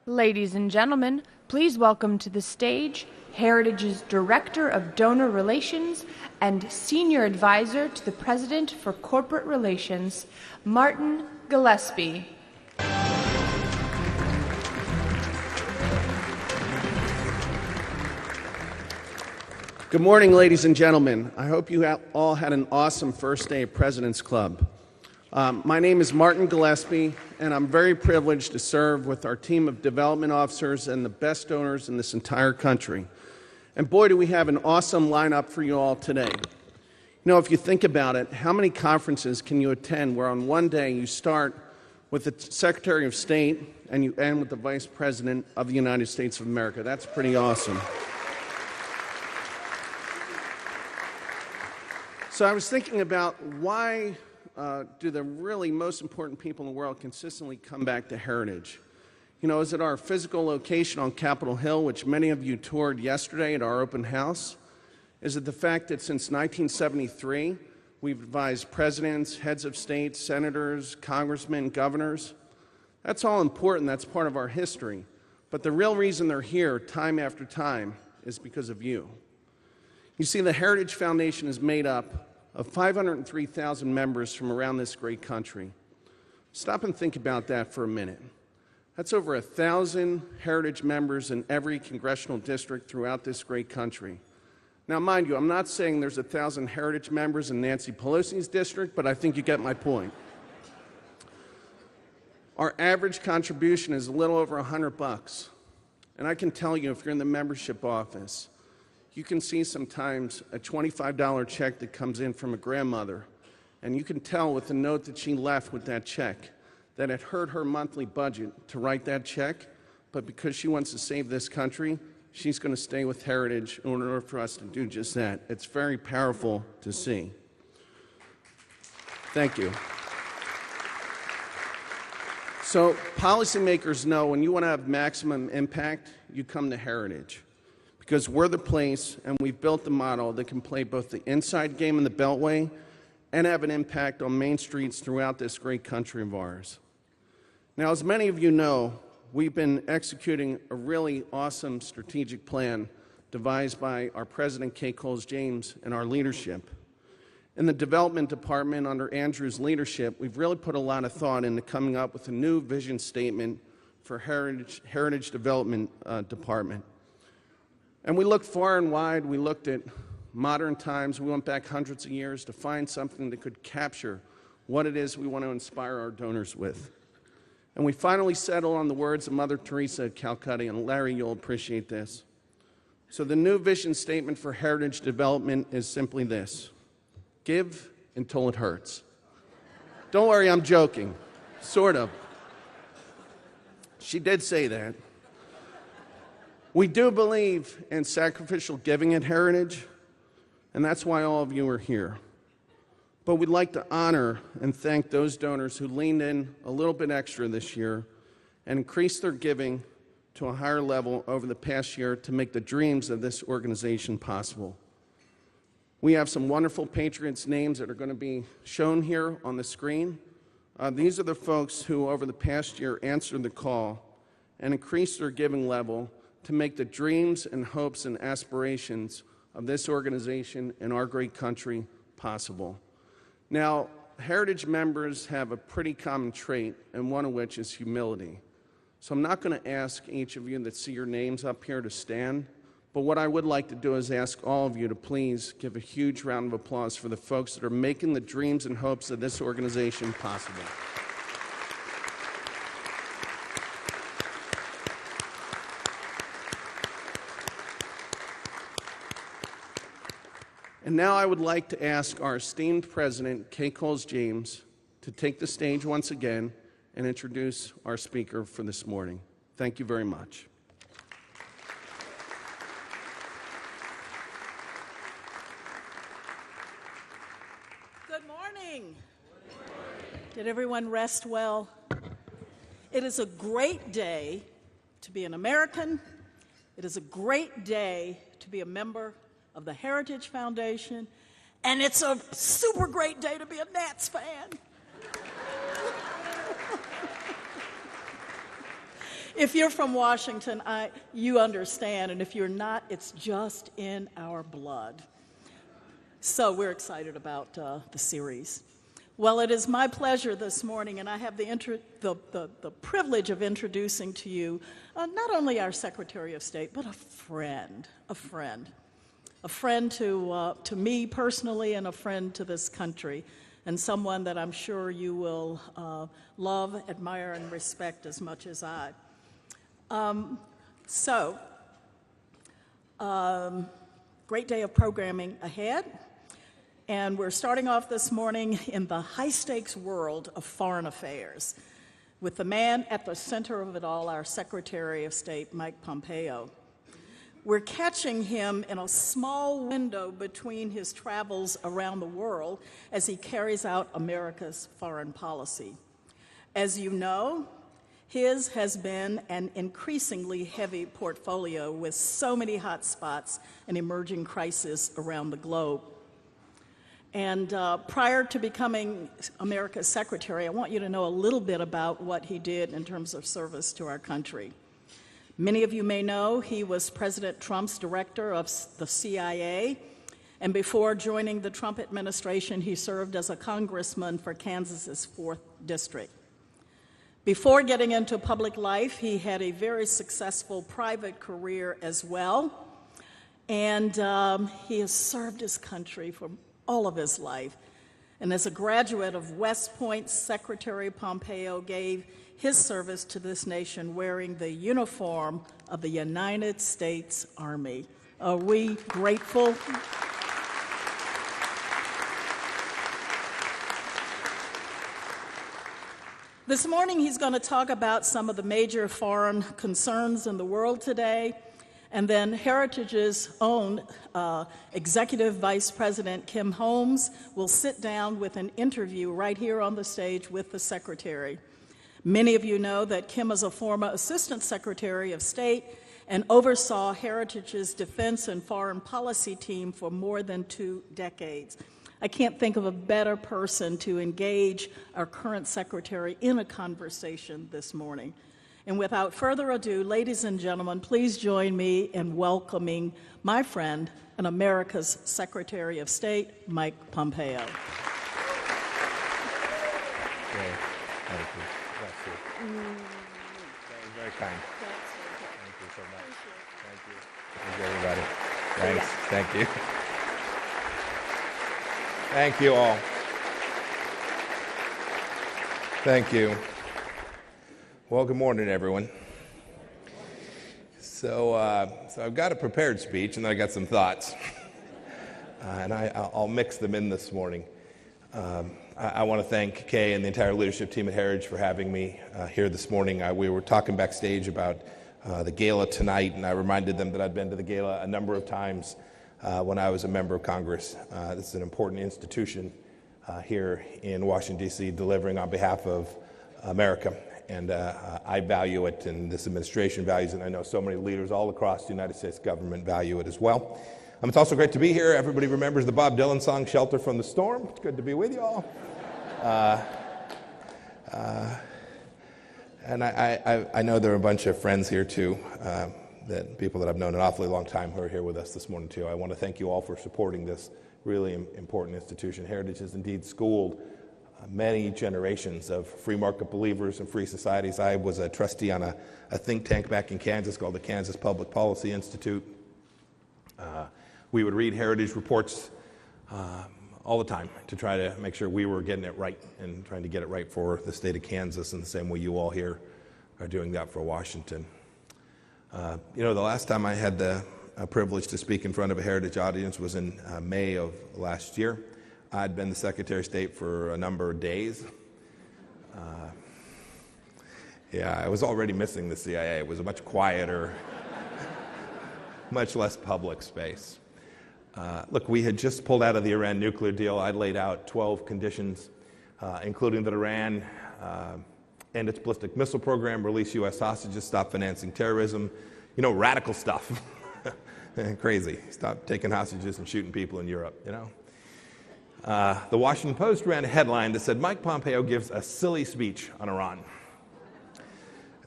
Ladies and gentlemen, please welcome to the stage Heritage's Director of Donor Relations and Senior Advisor to the President for Corporate Relations, Martin Gillespie. Good morning, ladies and gentlemen. I hope you all had an awesome first day of President's Club. My name is Martin Gillespie, and I'm very privileged to serve with our team of development officers and the best donors in this entire country. And boy, do we have an awesome lineup for you all today. You know, if you think about it, how many conferences can you attend where on one day you start with the Secretary of State and you end with the Vice President of the United States of America? That's pretty awesome. So I was thinking about why do the really most important people in the world consistently come back to Heritage? You know, is it our physical location on Capitol Hill, which many of you toured yesterday at our open house? Is it the fact that since 1973, we've advised presidents, heads of state, senators, congressmen, governors? That's all important. That's part of our history. But the real reason they're here time after time is because of you. You see, the Heritage Foundation is made up of 503,000 members from around this great country. Stop and think about that for a minute. That's over 1,000 Heritage members in every congressional district throughout this great country. Now, mind you, I'm not saying there's 1,000 Heritage members in Nancy Pelosi's district, but I think you get my point. Our average contribution is a little over $100. And I can tell you, if you're in the membership office, you can see sometimes a $25 check that comes in from a grandmother, and you can tell with the note that she left with that check that it hurt her monthly budget to write that check, but because she wants to save this country, she's going to stay with Heritage in order for us to do just that. It's very powerful to see. Thank you. So policymakers know when you want to have maximum impact, you come to Heritage, because we're the place and we've built the model that can play both the inside game in the Beltway and have an impact on main streets throughout this great country of ours. Now, as many of you know, we've been executing a really awesome strategic plan devised by our President Kay Coles James and our leadership. In the development department under Andrew's leadership, we've really put a lot of thought into coming up with a new vision statement for Heritage Development Department. And we looked far and wide. We looked at modern times. We went back hundreds of years to find something that could capture what it is we want to inspire our donors with. And we finally settled on the words of Mother Teresa of Calcutta, and Larry, you'll appreciate this. So the new vision statement for Heritage Development is simply this: give until it hurts. Don't worry, I'm joking. Sort of. She did say that. We do believe in sacrificial giving at Heritage, and that's why all of you are here. But we'd like to honor and thank those donors who leaned in a little bit extra this year and increased their giving to a higher level over the past year to make the dreams of this organization possible. We have some wonderful patriots' names that are going to be shown here on the screen. These are the folks who over the past year answered the call and increased their giving level to make the dreams and hopes and aspirations of this organization and our great country possible. Now, Heritage members have a pretty common trait, and one of which is humility. So I'm not going to ask each of you that see your names up here to stand, but what I would like to do is ask all of you to please give a huge round of applause for the folks that are making the dreams and hopes of this organization possible. And now I would like to ask our esteemed President, Kay Coles James, to take the stage once again and introduce our speaker for this morning. Thank you very much. Good morning. Did everyone rest well? It is a great day to be an American. It is a great day to be a member of the Heritage Foundation, and it's a super great day to be a Nats fan. If you're from Washington, you understand, and if you're not, it's just in our blood. So we're excited about the series. Well, it is my pleasure this morning, and I have the privilege of introducing to you not only our Secretary of State, but a friend to me personally, and a friend to this country, and someone that I'm sure you will love, admire, and respect as much as I. Great day of programming ahead. And we're starting off this morning in the high-stakes world of foreign affairs with the man at the center of it all, our Secretary of State, Mike Pompeo. We're catching him in a small window between his travels around the world as he carries out America's foreign policy. As you know, his has been an increasingly heavy portfolio with so many hot spots and emerging crises around the globe. And prior to becoming America's secretary, I want you to know a little bit about what he did in terms of service to our country. Many of you may know he was President Trump's director of the CIA, and before joining the Trump administration, he served as a congressman for Kansas's 4th District. Before getting into public life, he had a very successful private career as well, and he has served his country for all of his life. And as a graduate of West Point, Secretary Pompeo gave his service to this nation wearing the uniform of the United States Army. Are we grateful? This morning he's going to talk about some of the major foreign concerns in the world today. And then Heritage's own Executive Vice President, Kim Holmes, will sit down with an interview right here on the stage with the Secretary. Many of you know that Kim is a former Assistant Secretary of State and oversaw Heritage's defense and foreign policy team for more than 2 decades. I can't think of a better person to engage our current Secretary in a conversation this morning. And without further ado, ladies and gentlemen, please join me in welcoming my friend and America's Secretary of State, Mike Pompeo. Okay. Thank you. That's it. Very kind. Thank you so much. Thank you. Thank you, everybody. Thanks. Thank you. Thank you all. Thank you. Well, good morning, everyone. So I've got a prepared speech, and then I got some thoughts, and I'll mix them in this morning. I want to thank Kay and the entire leadership team at Heritage for having me here this morning. We were talking backstage about the gala tonight, and I reminded them that I'd been to the gala a number of times when I was a member of Congress. This is an important institution here in Washington, D.C., delivering on behalf of America. And I value it, and this administration values it, and I know so many leaders all across the United States government value it as well. It's also great to be here. Everybody remembers the Bob Dylan song, Shelter from the Storm. It's good to be with you all. And I know there are a bunch of friends here, too, people that I've known an awfully long time who are here with us this morning, too. I want to thank you all for supporting this really important institution. Heritage has indeed schooled many generations of free market believers and free societies. I was a trustee on a think tank back in Kansas called the Kansas Public Policy Institute. We would read Heritage reports all the time to try to make sure we were getting it right and trying to get it right for the state of Kansas in the same way you all here are doing that for Washington. The last time I had the privilege to speak in front of a Heritage audience was in May of last year. I'd been the Secretary of State for a number of days. I was already missing the CIA. It was a much quieter, much less public space. Look, we had just pulled out of the Iran nuclear deal. I'd laid out 12 conditions, including that Iran end its ballistic missile program, release U.S. hostages, stop financing terrorism, radical stuff. Crazy. Stop taking hostages and shooting people in Europe, The Washington Post ran a headline that said, Mike Pompeo gives a silly speech on Iran.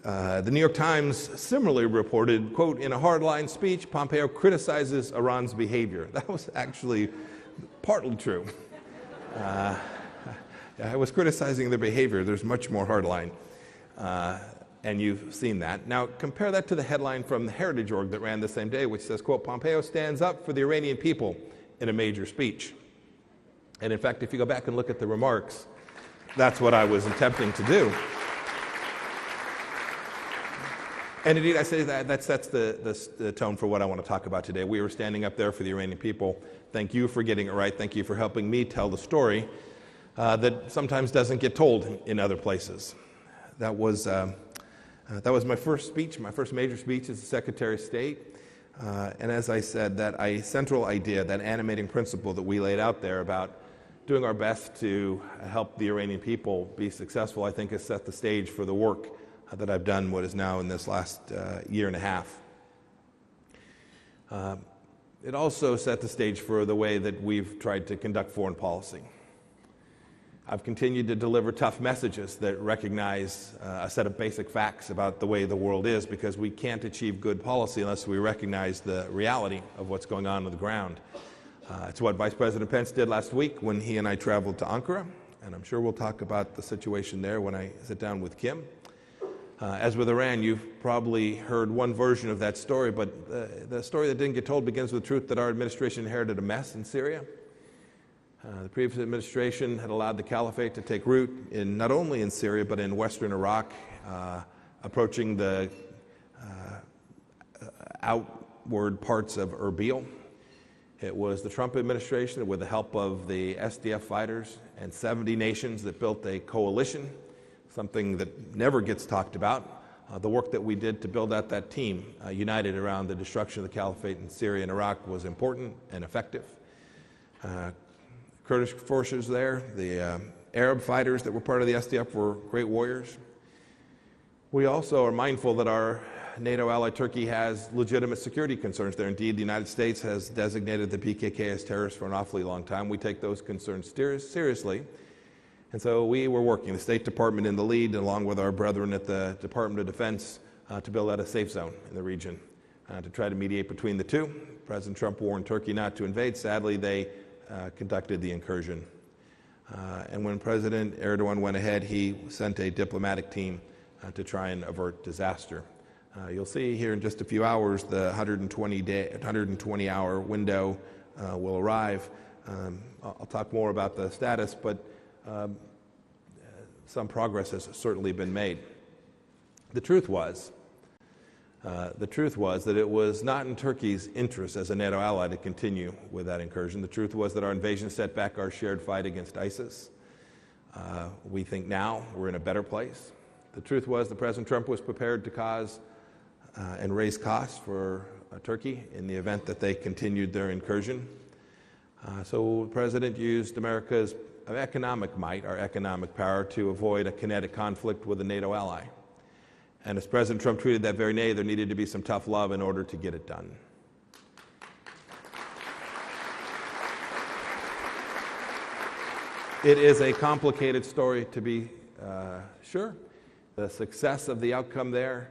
The New York Times similarly reported, quote, in a hardline speech, Pompeo criticizes Iran's behavior. That was actually partly true. I was criticizing their behavior. There's much more hardline, and you've seen that. Now, compare that to the headline from the Heritage Org that ran the same day, which says, quote, Pompeo stands up for the Iranian people in a major speech. And in fact, if you go back and look at the remarks, that's what I was attempting to do. And indeed, I say that sets the tone for what I want to talk about today. We were standing up there for the Iranian people. Thank you for getting it right. Thank you for helping me tell the story that sometimes doesn't get told in other places. That was my first speech, my first major speech as the Secretary of State. And as I said, that central idea, that animating principle that we laid out there about doing our best to help the Iranian people be successful, I think has set the stage for the work that I've done what is now in this last year and a half. It also set the stage for the way that we've tried to conduct foreign policy. I've continued to deliver tough messages that recognize a set of basic facts about the way the world is, because we can't achieve good policy unless we recognize the reality of what's going on the ground. It's what Vice President Pence did last week when he and I traveled to Ankara, and I'm sure we'll talk about the situation there when I sit down with Kim. As with Iran, you've probably heard one version of that story, but the story that didn't get told begins with the truth that our administration inherited a mess in Syria. The previous administration had allowed the caliphate to take root not only in Syria, but in western Iraq, approaching the outward parts of Erbil. It was the Trump administration, with the help of the SDF fighters and 70 nations, that built a coalition, something that never gets talked about. The work that we did to build out that team, united around the destruction of the caliphate in Syria and Iraq, was important and effective. Kurdish forces there, the Arab fighters that were part of the SDF were great warriors. We also are mindful that our NATO ally Turkey has legitimate security concerns there. Indeed, the United States has designated the PKK as terrorists for an awfully long time. We take those concerns seriously. And so we were working, the State Department in the lead, along with our brethren at the Department of Defense, to build out a safe zone in the region, to try to mediate between the two. President Trump warned Turkey not to invade. Sadly, they conducted the incursion. And when President Erdogan went ahead, he sent a diplomatic team to try and avert disaster. You'll see here in just a few hours the 120-hour window will arrive. I'll talk more about the status, but some progress has certainly been made. The truth was that it was not in Turkey's interest as a NATO ally to continue with that incursion. The truth was that our invasion set back our shared fight against ISIS. We think now we're in a better place. The truth was that President Trump was prepared to cause and raise costs for Turkey in the event that they continued their incursion. So the President used America's economic might, our economic power, to avoid a kinetic conflict with a NATO ally. And as President Trump tweeted that very day, there needed to be some tough love in order to get it done. It is a complicated story, to be sure. The success of the outcome there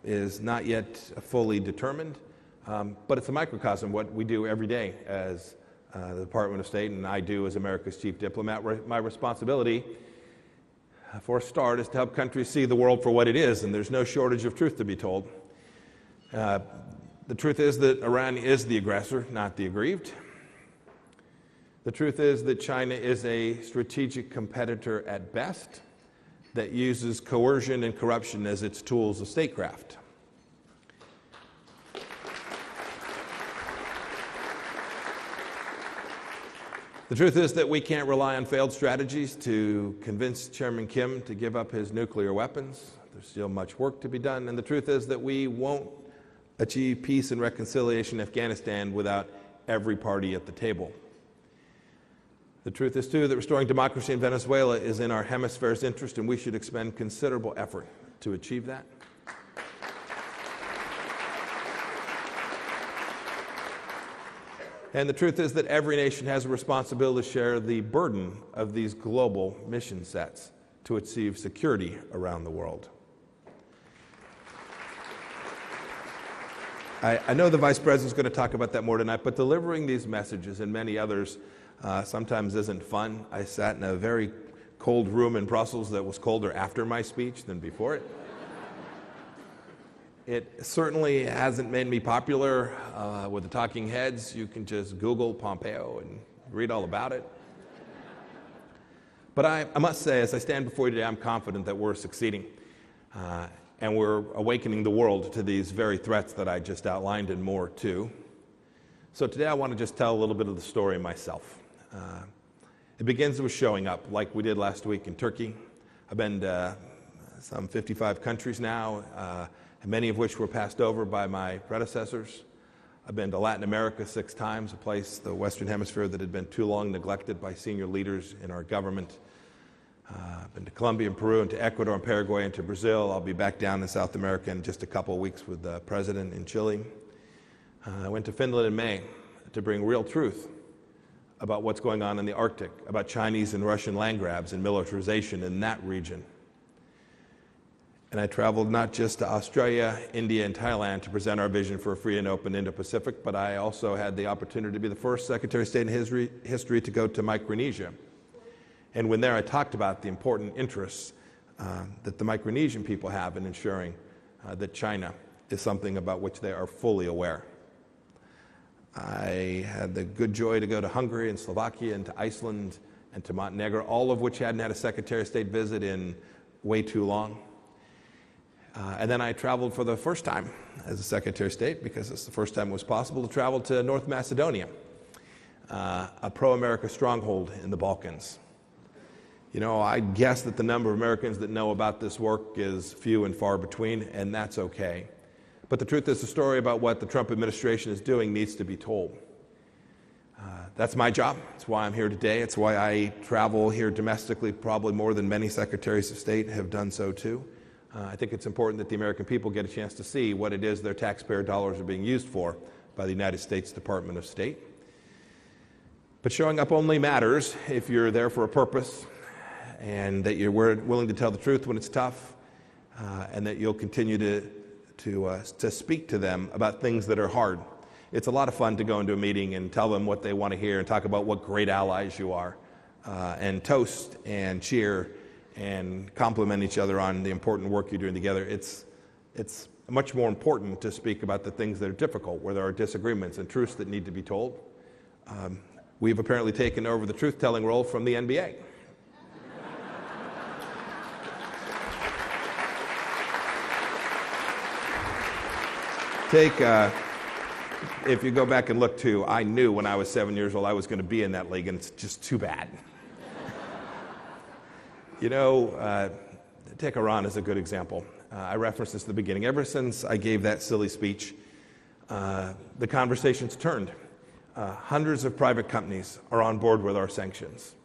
is not yet fully determined, but it's a microcosm of what we do every day as the Department of State, and I do as America's chief diplomat. My responsibility, for a start, is to help countries see the world for what it is, and there's no shortage of truth to be told. The truth is that Iran is the aggressor, not the aggrieved. The truth is that China is a strategic competitor at best that uses coercion and corruption as its tools of statecraft. The truth is that we can't rely on failed strategies to convince Chairman Kim to give up his nuclear weapons. There's still much work to be done. And the truth is that we won't achieve peace and reconciliation in Afghanistan without every party at the table. The truth is, too, that restoring democracy in Venezuela is in our hemisphere's interest, and we should expend considerable effort to achieve that. And the truth is that every nation has a responsibility to share the burden of these global mission sets to achieve security around the world. I know the Vice President's going to talk about that more tonight, but delivering these messages and many others sometimes isn't fun. I sat in a very cold room in Brussels that was colder after my speech than before it. It certainly hasn't made me popular with the talking heads. You can just Google Pompeo and read all about it. But I must say, as I stand before you today, I'm confident that we're succeeding. And we're awakening the world to these very threats that I just outlined and more too. So today I want to just tell a little bit of the story myself. It begins with showing up, like we did last week in Turkey. I've been to some 55 countries now, many of which were passed over by my predecessors. I've been to Latin America 6 times, a place, the Western Hemisphere, that had been too long neglected by senior leaders in our government. I've been to Colombia and Peru and to Ecuador and Paraguay and to Brazil. I'll be back down in South America in just a couple of weeks with the President in Chile. I went to Finland in May to bring real truth about what's going on in the Arctic, about Chinese and Russian land grabs and militarization in that region. And I traveled not just to Australia, India, and Thailand to present our vision for a free and open Indo-Pacific, but I also had the opportunity to be the first Secretary of State in history to go to Micronesia. And when there, I talked about the important interests that the Micronesian people have in ensuring that China is something about which they are fully aware. I had the good joy to go to Hungary and Slovakia and to Iceland and to Montenegro, all of which hadn't had a Secretary of State visit in way too long. And then I traveled for the first time as a Secretary of State, because it's the first time it was possible to travel to North Macedonia, a pro-America stronghold in the Balkans. You know, I guess that the number of Americans that know about this work is few and far between, and that's okay. But the truth is, the story about what the Trump administration is doing needs to be told. That's my job. It's why I'm here today. It's why I travel here domestically, probably more than many secretaries of state have done so too. I think it's important that the American people get a chance to see what it is their taxpayer dollars are being used for by the United States Department of State. But showing up only matters if you're there for a purpose, and that you're willing to tell the truth when it's tough, and that you'll continue to speak to them about things that are hard. It's a lot of fun to go into a meeting and tell them what they want to hear and talk about what great allies you are, and toast and cheer and compliment each other on the important work you're doing together. It's much more important to speak about the things that are difficult, where there are disagreements and truths that need to be told. We've apparently taken over the truth-telling role from the NBA. If you go back and look too, I knew when I was 7 years old I was going to be in that league, and it's just too bad. You know, take Iran as a good example. I referenced this at the beginning. Ever since I gave that silly speech, the conversation's turned. Hundreds of private companies are on board with our sanctions.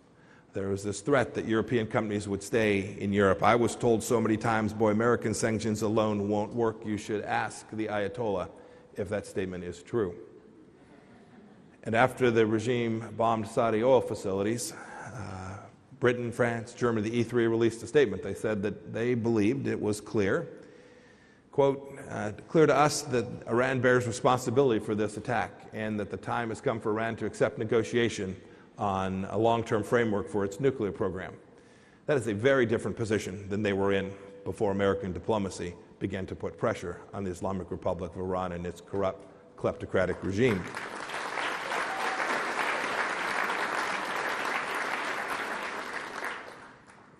There was this threat that European companies would stay in Europe. I was told so many times, boy, American sanctions alone won't work. You should ask the Ayatollah if that statement is true. And after the regime bombed Saudi oil facilities, Britain, France, Germany, the E3 released a statement. They said that they believed it was clear, quote, clear to us that Iran bears responsibility for this attack, and that the time has come for Iran to accept negotiation on a long-term framework for its nuclear program. That is a very different position than they were in before American diplomacy began to put pressure on the Islamic Republic of Iran and its corrupt, kleptocratic regime.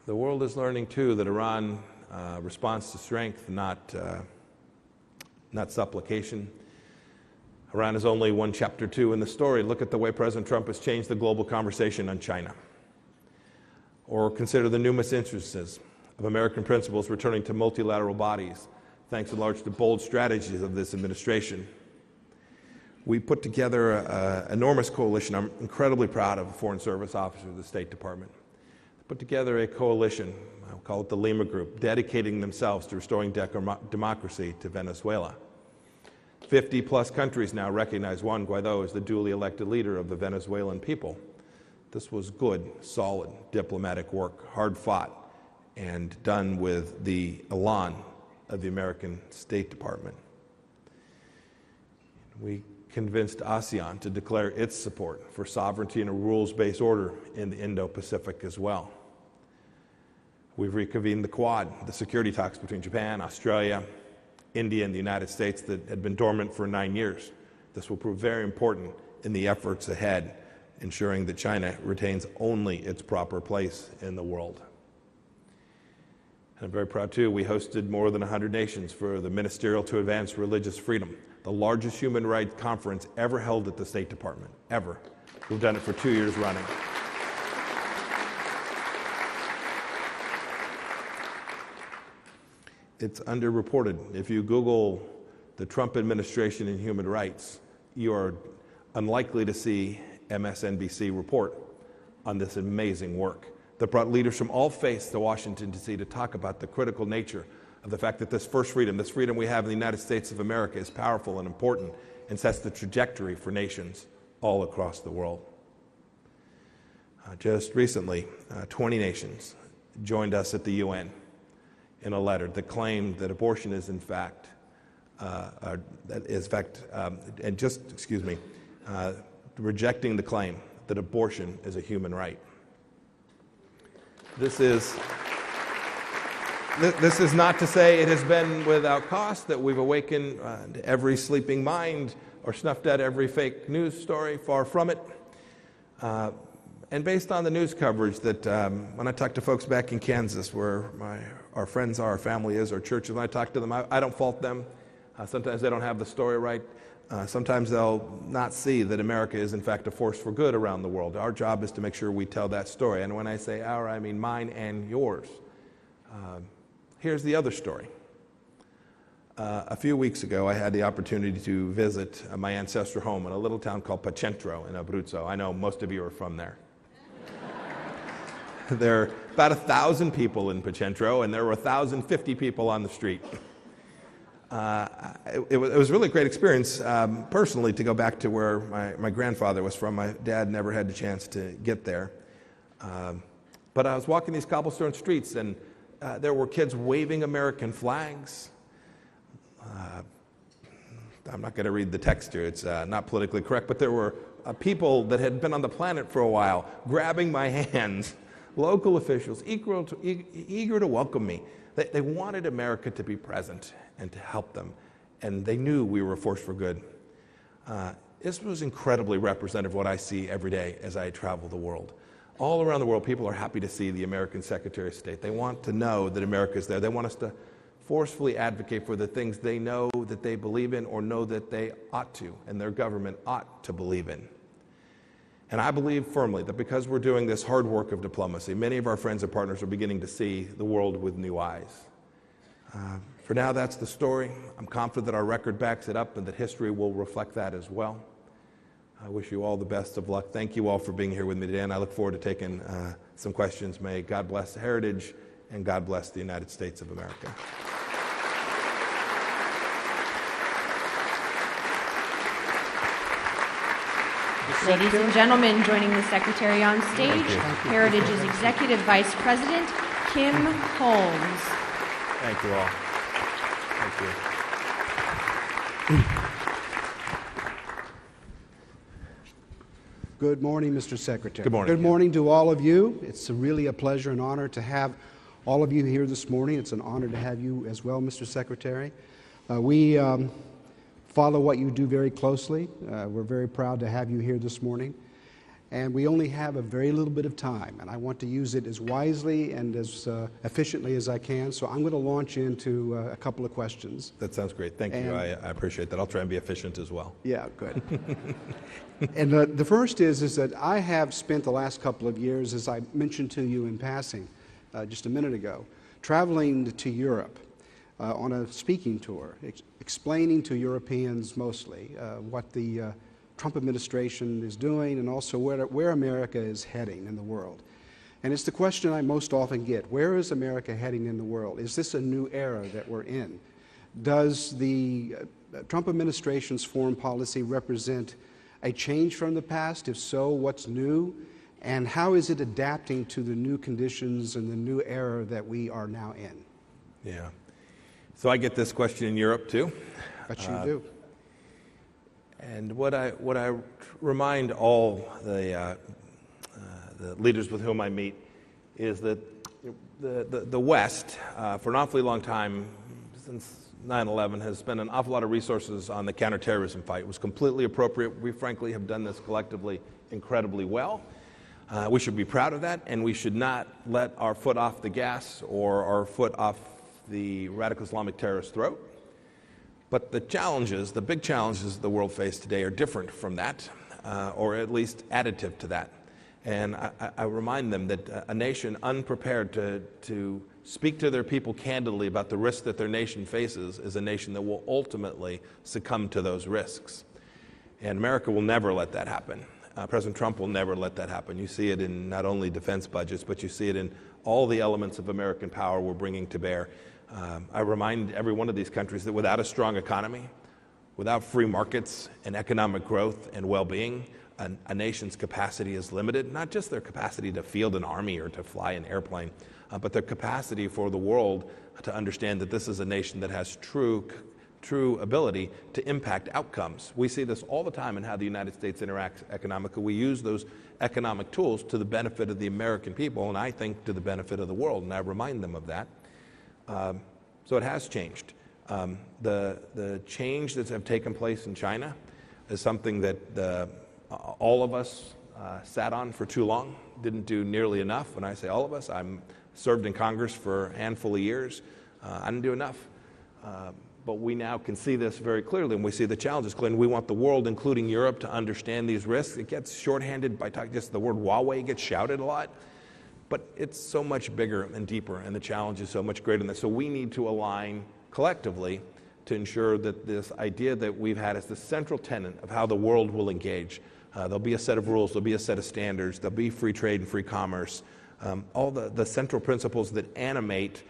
The world is learning, too, that Iran responds to strength, not supplication. Iran is only one chapter 2 in the story. Look at the way President Trump has changed the global conversation on China. Or consider the numerous instances of American principles returning to multilateral bodies, thanks in large to bold strategies of this administration. We put together an enormous coalition. I'm incredibly proud of a Foreign Service officer of the State Department. Put together a coalition, I'll call it the Lima Group, dedicating themselves to restoring democracy to Venezuela. 50-plus countries now recognize Juan Guaido as the duly elected leader of the Venezuelan people. This was good, solid diplomatic work, hard fought, and done with the elan of the American State Department. We convinced ASEAN to declare its support for sovereignty and a rules-based order in the Indo-Pacific as well. We've reconvened the Quad, the security talks between Japan, Australia, India, and the United States that had been dormant for 9 years. This will prove very important in the efforts ahead, ensuring that China retains only its proper place in the world. And I'm very proud, too, we hosted more than 100 nations for the Ministerial to Advance Religious Freedom, the largest human rights conference ever held at the State Department, ever. We've done it for 2 years running. It's underreported. If you Google the Trump administration and human rights, you are unlikely to see MSNBC report on this amazing work that brought leaders from all faiths to Washington, D.C. to talk about the critical nature of the fact that this first freedom, this freedom we have in the United States of America, is powerful and important and sets the trajectory for nations all across the world. Just recently, 20 nations joined us at the UN in a letter that claimed that abortion is in fact, rejecting the claim that abortion is a human right. This is not to say it has been without cost, that we've awakened every sleeping mind or snuffed out every fake news story, far from it. And based on the news coverage that when I talk to folks back in Kansas where our friends are, our family is, our churches, when I talk to them, I don't fault them. Sometimes they don't have the story right. Sometimes they'll not see that America is in fact a force for good around the world. Our job is to make sure we tell that story. And when I say our, I mean mine and yours. Here's the other story. A few weeks ago, I had the opportunity to visit my ancestral home in a little town called Pacentro in Abruzzo. I know most of you are from there. There are about 1,000 people in Pacentro, and there were 1,050 people on the street. It was really a great experience, personally, to go back to where my grandfather was from. My dad never had the chance to get there. But I was walking these cobblestone streets, and there were kids waving American flags. I'm not going to read the text here. It's not politically correct, but there were people that had been on the planet for a while grabbing my hands, local officials, eager to welcome me. They wanted America to be present and to help them, and they knew we were a force for good. This was incredibly representative of what I see every day as I travel the world. All around the world, people are happy to see the American Secretary of State. They want to know that America is there. They want us to forcefully advocate for the things they know that they believe in or know that they ought to, and their government ought to believe in. And I believe firmly that because we're doing this hard work of diplomacy, many of our friends and partners are beginning to see the world with new eyes. For now, that's the story. I'm confident that our record backs it up and that history will reflect that as well. I wish you all the best of luck. Thank you all for being here with me today, and I look forward to taking some questions. May God bless Heritage, and God bless the United States of America. Ladies and gentlemen, joining the Secretary on stage, Heritage's Executive Vice President, Kim Holmes. Thank you all. Thank you. Good morning, Mr. Secretary. Good morning. Good morning to all of you. It's really a pleasure and honor to have all of you here this morning. It's an honor to have you as well, Mr. Secretary. We follow what you do very closely. We're very proud to have you here this morning. And we only have a very little bit of time, and I want to use it as wisely and as efficiently as I can. So I'm going to launch into a couple of questions. That sounds great. Thank you. I appreciate that. I'll try and be efficient as well. Yeah, good. And the first is that I have spent the last couple of years, as I mentioned to you in passing just a minute ago, traveling to Europe on a speaking tour, explaining to Europeans mostly what the Trump administration is doing and also where America is heading in the world. And it's the question I most often get: where is America heading in the world? Is this a new era that we're in? Does the Trump administration's foreign policy represent a change from the past? If so, what's new? And how is it adapting to the new conditions and the new era that we are now in? Yeah. So I get this question in Europe too. But you do. And what I remind all the leaders with whom I meet is that the West, for an awfully long time, since 9/11, has spent an awful lot of resources on the counterterrorism fight. It was completely appropriate. We frankly have done this collectively incredibly well. We should be proud of that, and we should not let our foot off the gas or our foot off the radical Islamic terrorist throat. But the challenges, the big challenges the world faces today are different from that, or at least additive to that. And I remind them that a nation unprepared to speak to their people candidly about the risks that their nation faces is a nation that will ultimately succumb to those risks. And America will never let that happen. President Trump will never let that happen. You see it in not only defense budgets, but you see it in all the elements of American power we're bringing to bear. I remind every one of these countries that without a strong economy, without free markets and economic growth and well-being, a nation's capacity is limited, not just their capacity to field an army or to fly an airplane, but their capacity for the world to understand that this is a nation that has true ability to impact outcomes. We see this all the time in how the United States interacts economically. We use those economic tools to the benefit of the American people, and I think to the benefit of the world, and I remind them of that. So it has changed. The change that have taken place in China is something that all of us sat on for too long, didn't do nearly enough. When I say all of us, I'm served in Congress for a handful of years. I didn't do enough. But we now can see this very clearly, and we see the challenges clearly. We want the world, including Europe, to understand these risks. It gets shorthanded by talking, just the word Huawei gets shouted a lot, but it's so much bigger and deeper, and the challenge is so much greater than that. So we need to align collectively to ensure that this idea that we've had as the central tenet of how the world will engage, there'll be a set of rules, there'll be a set of standards, there'll be free trade and free commerce, all the central principles that animate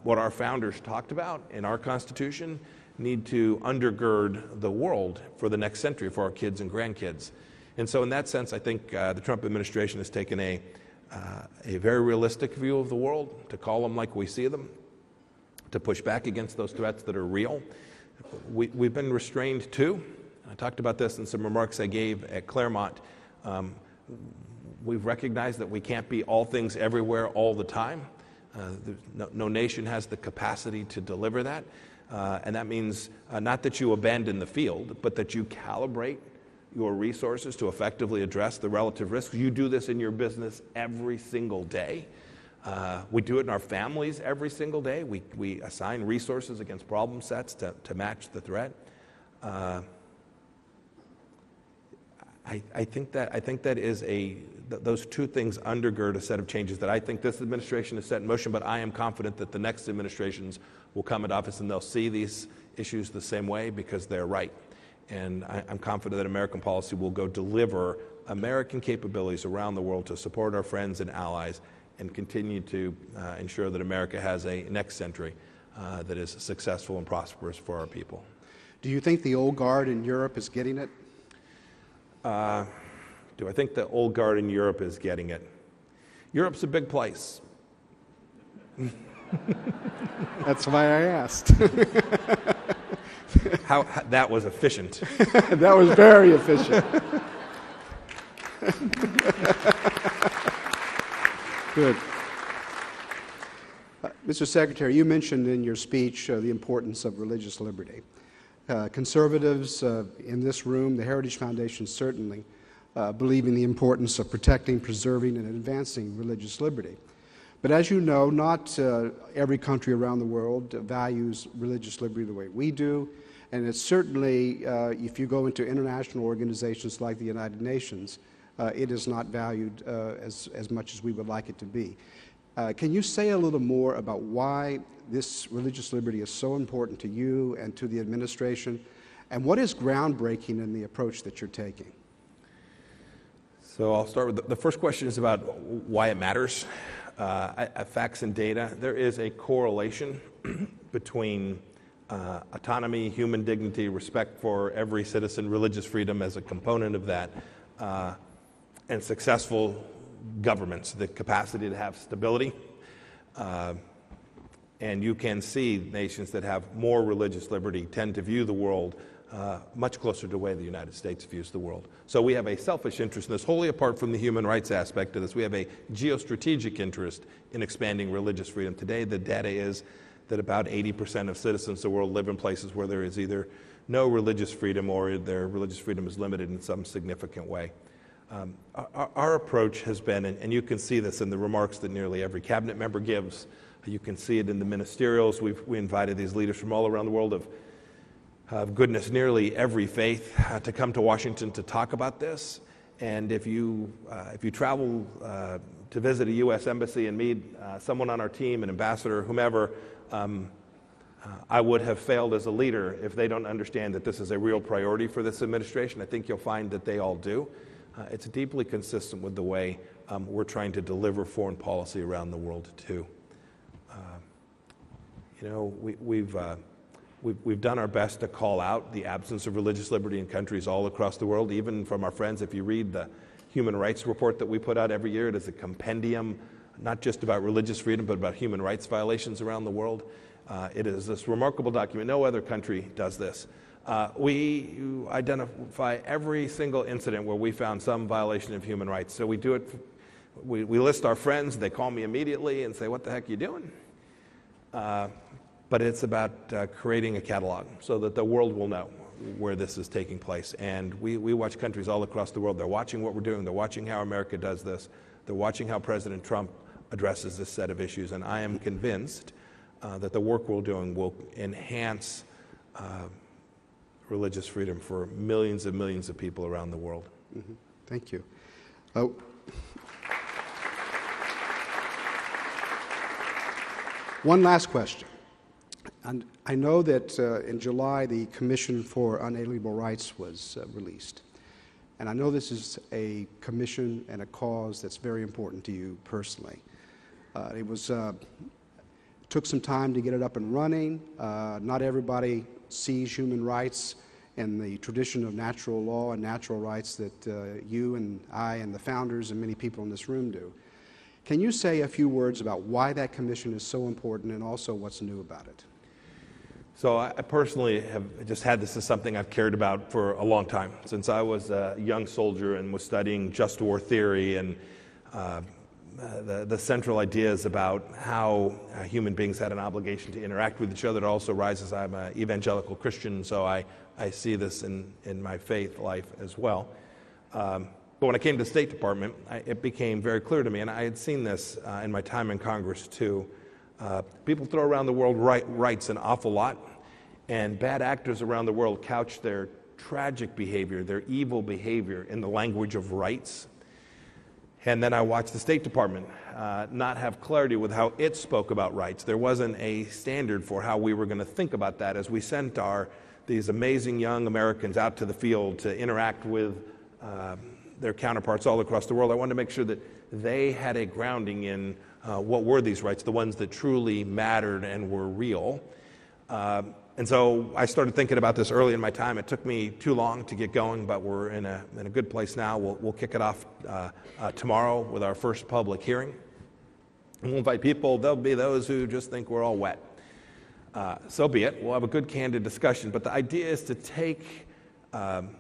what our founders talked about in our Constitution need to undergird the world for the next century, for our kids and grandkids. And so in that sense, I think the Trump administration has taken a very realistic view of the world, to call them like we see them, to push back against those threats that are real. We've been restrained too. I talked about this in some remarks I gave at Claremont. We've recognized that we can't be all things everywhere all the time. No nation has the capacity to deliver that. And that means not that you abandon the field, but that you calibrate your resources to effectively address the relative risks. You do this in your business every single day. We do it in our families every single day. We assign resources against problem sets to match the threat. I think that is those two things undergird a set of changes that I think this administration has set in motion, but I am confident that the next administrations will come into office and they'll see these issues the same way because they're right. And I'm confident that American policy will go deliver American capabilities around the world to support our friends and allies and continue to ensure that America has a next century that is successful and prosperous for our people. Do you think the old guard in Europe is getting it? Do I think the old guard in Europe is getting it? Europe's a big place. That's why I asked. How that was efficient. That was very efficient. Good. Mr. Secretary, you mentioned in your speech the importance of religious liberty. Conservatives in this room, the Heritage Foundation certainly, believe in the importance of protecting, preserving, and advancing religious liberty. But as you know, not every country around the world values religious liberty the way we do, and it's certainly, if you go into international organizations like the United Nations, it is not valued as much as we would like it to be. Can you say a little more about why this religious liberty is so important to you and to the administration, and what is groundbreaking in the approach that you're taking? So I'll start with the first question is about why it matters. Facts and data. There is a correlation between autonomy, human dignity, respect for every citizen, religious freedom as a component of that, and successful governments, the capacity to have stability. And you can see nations that have more religious liberty tend to view the world much closer to the way the United States views the world. So we have a selfish interest in this, wholly apart from the human rights aspect of this. We have a geostrategic interest in expanding religious freedom. Today, the data is that about 80% of citizens of the world live in places where there is either no religious freedom or their religious freedom is limited in some significant way. Our approach has been, and you can see this in the remarks that nearly every cabinet member gives, you can see it in the ministerials. We invited these leaders from all around the world of goodness, nearly every faith, to come to Washington to talk about this. And if you travel to visit a U.S. embassy and meet someone on our team, an ambassador, whomever, I would have failed as a leader if they don't understand that this is a real priority for this administration. I think you'll find that they all do. It's deeply consistent with the way we're trying to deliver foreign policy around the world, too. We've done our best to call out the absence of religious liberty in countries all across the world, even from our friends. If you read the Human Rights Report that we put out every year, it is a compendium not just about religious freedom, but about human rights violations around the world. It is this remarkable document. No other country does this. We identify every single incident where we found some violation of human rights. So we do it, we list our friends, they call me immediately and say, "What the heck are you doing?" But it's about creating a catalog so that the world will know where this is taking place. And we watch countries all across the world. They're watching what we're doing. They're watching how America does this. They're watching how President Trump addresses this set of issues. And I am convinced that the work we're doing will enhance religious freedom for millions and millions of people around the world. Mm-hmm. Thank you. One last question. And I know that in July the Commission for Unalienable Rights was released. And I know this is a commission and a cause that's very important to you personally. It took some time to get it up and running. Not everybody sees human rights and the tradition of natural law and natural rights that you and I and the founders and many people in this room do. Can you say a few words about why that commission is so important and also what's new about it? So I personally have just had this as something I've cared about for a long time. Since I was a young soldier and was studying just war theory and the central ideas about how human beings had an obligation to interact with each other. It also rises. I'm an evangelical Christian, so I see this in my faith life as well. But when I came to the State Department, it became very clear to me, and I had seen this in my time in Congress too. People throw around the world rights an awful lot, and bad actors around the world couch their tragic behavior, their evil behavior in the language of rights. And then I watched the State Department not have clarity with how it spoke about rights. There wasn't a standard for how we were going to think about that as we sent these amazing young Americans out to the field to interact with their counterparts all across the world. I wanted to make sure that they had a grounding in what were these rights, the ones that truly mattered and were real. And so I started thinking about this early in my time. It took me too long to get going, but we're in a good place now. We'll kick it off tomorrow with our first public hearing. And we'll invite people. There'll be those who just think we're all wet. So be it. We'll have a good, candid discussion. But the idea is to take and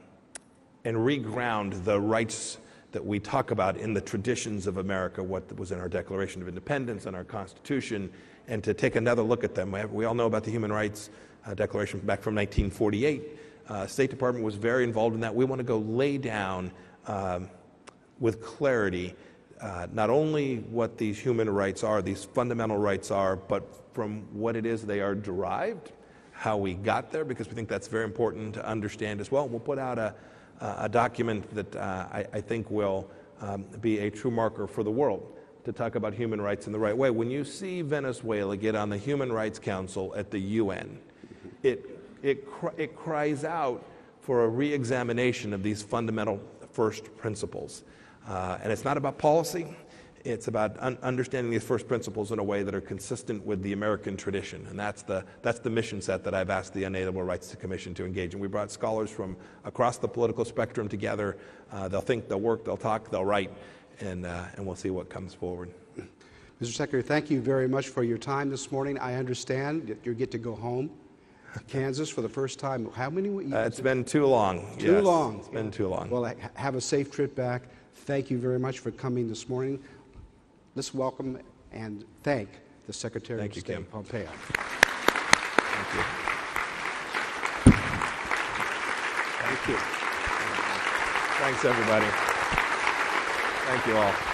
reground the rights that we talk about in the traditions of America, what was in our Declaration of Independence and our Constitution, and to take another look at them. We all know about the Human Rights Declaration back from 1948. State Department was very involved in that. We want to go lay down with clarity not only what these human rights are, these fundamental rights are, but from what it is they are derived, how we got there, because we think that's very important to understand as well. We'll put out a document that I think will be a true marker for the world to talk about human rights in the right way. When you see Venezuela get on the Human Rights Council at the UN, it cries out for a re-examination of these fundamental first principles. And it's not about policy. It's about understanding these first principles in a way that are consistent with the American tradition. And that's the mission set that I've asked the Unalienable Rights Commission to engage in. We brought scholars from across the political spectrum together. They'll think, they'll work, they'll talk, they'll write, and we'll see what comes forward. Mr. Secretary, thank you very much for your time this morning. I understand that you get to go home. Kansas for the first time. How many years? It's been too long. Too yes. long. It's been too long. Well, have a safe trip back. Thank you very much for coming this morning. Let's welcome and thank the Secretary of State, Kim. Pompeo. Thank you. Thank you. Thanks, everybody. Thank you all.